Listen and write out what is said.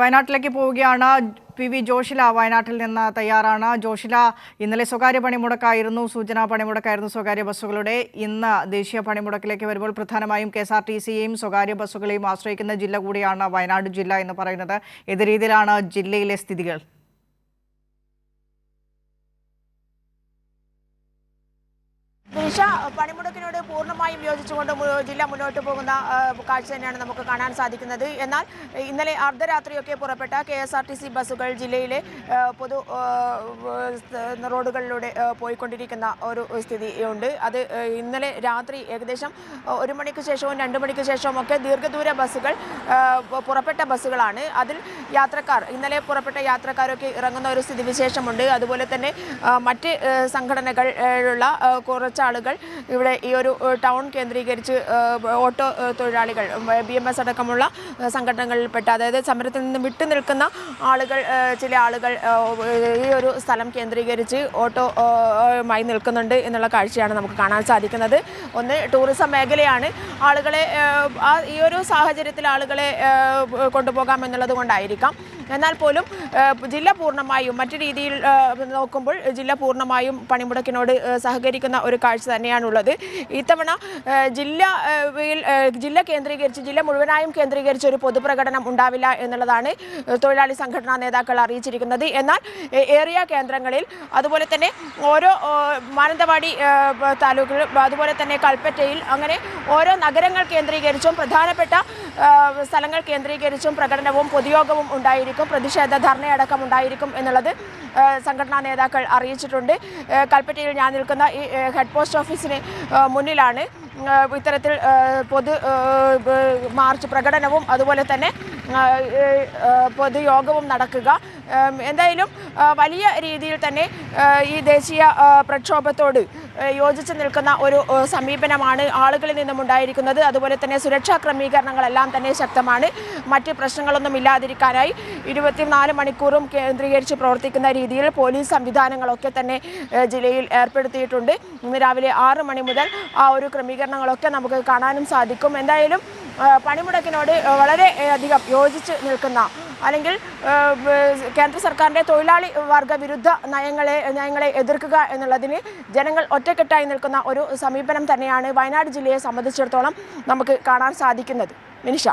വയനാട്ടിലേക്ക് പോവുകയാണ്. പി.വി. ജോഷില വയനാട്ടിൽ നിന്ന് തയ്യാറാണ്. ജോഷില, ഇന്നലെ സ്വകാര്യ പണിമുടക്കായിരുന്നു, സൂചനാ പണിമുടക്കായിരുന്നു സ്വകാര്യ ബസ്സുകളുടെ. ഇന്ന് ദേശീയ പണിമുടക്കിലേക്ക് വരുമ്പോൾ പ്രധാനമായും KSRTCയെയും സ്വകാര്യ ബസ്സുകളെയും ആശ്രയിക്കുന്ന ജില്ല കൂടിയാണ് വയനാട് ജില്ല എന്ന് പറയുന്നത്. ഏത് രീതിയിലാണ് ജില്ലയിലെ സ്ഥിതികൾ? പണിമുടക്കിനോട് പൂർണ്ണമായും യോജിച്ചുകൊണ്ട് ജില്ല മുന്നോട്ട് പോകുന്ന കാഴ്ച തന്നെയാണ് നമുക്ക് കാണാൻ സാധിക്കുന്നത്. എന്നാൽ ഇന്നലെ അർദ്ധരാത്രിയൊക്കെ പുറപ്പെട്ട KSRTC ബസ്സുകൾ ജില്ലയിലെ പൊതു റോഡുകളിലൂടെ പോയിക്കൊണ്ടിരിക്കുന്ന ഒരു സ്ഥിതിയുണ്ട്. അത് ഇന്നലെ രാത്രി ഏകദേശം 1 മണിക്ക് ശേഷവും 2 മണിക്ക് ശേഷവും ഒക്കെ ദീർഘദൂര ബസ്സുകൾ പുറപ്പെട്ട ബസ്സുകളാണ്. അതിൽ യാത്രക്കാർ ഇന്നലെ പുറപ്പെട്ട യാത്രക്കാരൊക്കെ ഇറങ്ങുന്ന ഒരു സ്ഥിതിവിശേഷമുണ്ട്. അതുപോലെ തന്നെ മറ്റ് സംഘടനകളുള്ള കുറച്ച് ആളുകൾ ഇവിടെ ഈ ഒരു ടൗൺ കേന്ദ്രീകരിച്ച് ഓട്ടോ തൊഴിലാളികൾ BMS അടക്കമുള്ള സംഘടനകളിൽപ്പെട്ട, അതായത് സമരത്തിൽ നിന്ന് വിട്ടു നിൽക്കുന്ന ആളുകൾ, ചില ആളുകൾ ഈ ഒരു സ്ഥലം കേന്ദ്രീകരിച്ച് ഓട്ടോമായി നിൽക്കുന്നുണ്ട് എന്നുള്ള കാഴ്ചയാണ് നമുക്ക് കാണാൻ സാധിക്കുന്നത്. ഒന്ന് ടൂറിസം മേഖലയാണ്. ആളുകളെ ഈ ഒരു സാഹചര്യത്തിൽ ആളുകളെ കൊണ്ടുപോകാം എന്നുള്ളത് കൊണ്ടായിരിക്കാം. എന്നാൽ പോലും ജില്ല പൂർണ്ണമായും മറ്റു രീതിയിൽ നോക്കുമ്പോൾ ജില്ല പൂർണ്ണമായും പണിമുടക്കിനോട് സഹകരിക്കുന്ന ഒരു കാഴ്ച തന്നെയാണുള്ളത്. ഇത്തവണ ജില്ല കേന്ദ്രീകരിച്ച്, ജില്ല മുഴുവനായും കേന്ദ്രീകരിച്ച് ഒരു പൊതുപ്രകടനം ഉണ്ടാവില്ല എന്നുള്ളതാണ് തൊഴിലാളി സംഘടനാ നേതാക്കൾ അറിയിച്ചിരിക്കുന്നത്. എന്നാൽ ഏരിയ കേന്ദ്രങ്ങളിൽ, അതുപോലെ തന്നെ ഓരോ മാനന്തവാടി താലൂക്കിൽ, അതുപോലെ തന്നെ കൽപ്പറ്റയിൽ, അങ്ങനെ ഓരോ നഗരങ്ങൾ കേന്ദ്രീകരിച്ചും പ്രധാനപ്പെട്ട സ്ഥലങ്ങൾ കേന്ദ്രീകരിച്ചും പ്രകടനവും പൊതുയോഗവും ഉണ്ടായിരിക്കും. പ്രതിഷേധ ധർണയടക്കം ഉണ്ടായിരിക്കും എന്നുള്ളത് സംഘടനാ നേതാക്കൾ അറിയിച്ചിട്ടുണ്ട്. കൽപ്പറ്റയിൽ ഞാൻ നിൽക്കുന്ന ഈ ഹെഡ് പോസ്റ്റ് ഓഫീസിന് മുന്നിലാണ് ഇത്തരത്തിൽ പൊതു മാർച്ച് പ്രകടനവും അതുപോലെ തന്നെ പൊതുയോഗവും നടക്കുക. എന്തായാലും വലിയ രീതിയിൽ തന്നെ ഈ ദേശീയ പ്രക്ഷോഭത്തോട് യോജിച്ച് നിൽക്കുന്ന ഒരു സമീപനമാണ് ആളുകളിൽ നിന്നും ഉണ്ടായിരിക്കുന്നത്. അതുപോലെ തന്നെ സുരക്ഷാ ക്രമീകരണങ്ങളെല്ലാം തന്നെ ശക്തമാണ്. മറ്റ് പ്രശ്നങ്ങളൊന്നും ഇല്ലാതിരിക്കാനായി 24 മണിക്കൂറും കേന്ദ്രീകരിച്ച് പ്രവർത്തിക്കുന്ന രീതിയിൽ പോലീസ് സംവിധാനങ്ങളൊക്കെ തന്നെ ജില്ലയിൽ ഏർപ്പെടുത്തിയിട്ടുണ്ട്. ഇന്ന് രാവിലെ 6 മണി മുതൽ ആ ഒരു ക്രമീകരണങ്ങളൊക്കെ നമുക്ക് കാണാനും സാധിക്കും. എന്തായാലും പണിമുടക്കിനോട് വളരെ അധികം യോജിച്ച് നിൽക്കുന്ന, അല്ലെങ്കിൽ കേന്ദ്ര സർക്കാരിൻ്റെ തൊഴിലാളി വർഗ വിരുദ്ധ നയങ്ങളെ എതിർക്കുക എന്നുള്ളതിന് ജനങ്ങൾ ഒറ്റക്കെട്ടായി നിൽക്കുന്ന ഒരു സമീപനം തന്നെയാണ് വയനാട് ജില്ലയെ സംബന്ധിച്ചിടത്തോളം നമുക്ക് കാണാൻ സാധിക്കുന്നത്. മിനിഷ.